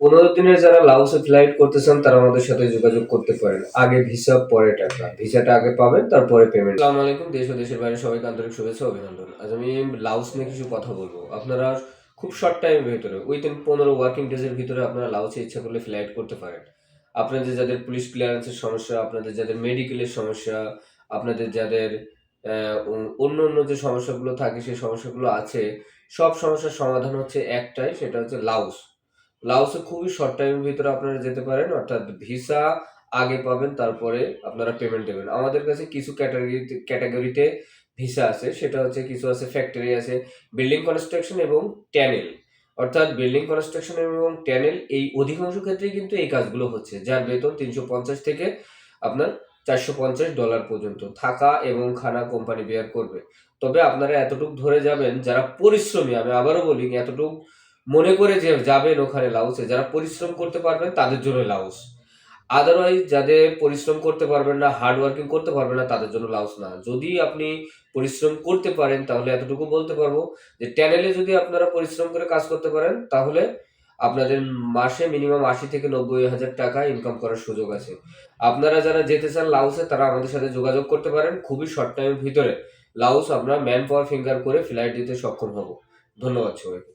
15 দিনের যারা লাওসে ফ্লাইট করতেছেন তারা আমাদের সাথে যোগাযোগ করতে পারেন। আগে ভিসা পরে টাকা। ভিসাটা আগে পাবেন তারপরে পেমেন্ট। আসসালামু আলাইকুম, দেশ ও দেশের বাইরে সবাইকে আন্তরিক শুভেচ্ছা ও অভিনন্দন। আজ আমি লাওস নিয়ে কিছু কথা বলবো। আপনারা খুব শর্ট টাইমের ভিতরে উইথিন 15 ওয়ার্কিং ডেজ এর ভিতরে আপনারা লাওসে ইচ্ছা করলে ফ্লাইট করতে পারেন। আপনাদের যাদের পুলিশ ক্লিয়ারেন্সের সমস্যা, আপনাদের যাদের মেডিকেলের সমস্যা, আপনাদের যাদের অন্য যে সমস্যাগুলো থাকে সেই সমস্যাগুলো আছে, সব সমস্যার সমাধান হচ্ছে একটাই, সেটা হচ্ছে লাওস। লাওসে খুবই শর্ট টাইমের ভিতরে আপনারা যেতে পারেন, অর্থাৎ ভিসা আগে পাবেন তারপরে আপনারা পেমেন্ট দেবেন। আমাদের কাছে কিছু ক্যাটাগরিতে ভিসা আছে, সেটা হচ্ছে কিছু আছে ফ্যাক্টরি আছে, বিল্ডিং কনস্ট্রাকশন এবং ট্যানেল। অর্থাৎ বিল্ডিং কনস্ট্রাকশন এবং ট্যানেল এই অধিকাংশ ক্ষেত্রেই কিন্তু এই কাজগুলো হচ্ছে, যার বেতন 350 থেকে আপনার $450 পর্যন্ত। থাকা এবং খানা কোম্পানি বেয়ার করবে। তবে আপনারা এতটুকু ধরে যাবেন, যারা পরিশ্রমী, আমি আবারও বলি, এতটুকু মনে করে যে যাবেন ওখানে লাওসে, যারা পরিশ্রম করতে পারবেন তাদের জন্য লাওস। আদারওয়াইজ যাদের পরিশ্রম করতে পারবেন না, হার্ড ওয়ার্কিং করতে পারবেন না, তাদের জন্য লাওস না। যদি আপনি পরিশ্রম করতে পারেন তাহলে এতটুকু বলতে পারবো যে ট্যানেলে যদি আপনারা পরিশ্রম করে কাজ করতে পারেন তাহলে আপনাদের মাসে মিনিমাম 80 থেকে 90 হাজার টাকা ইনকাম করার সুযোগ আছে। আপনারা যারা যেতে চান লাওসে তারা আমাদের সাথে যোগাযোগ করতে পারেন। খুবই শর্ট টাইমের ভিতরে লাওস আমরা ম্যান পাওয়ার ফিঙ্গার করে ফ্লাইট দিতে সক্ষম হব। ধন্যবাদ সবাইকে।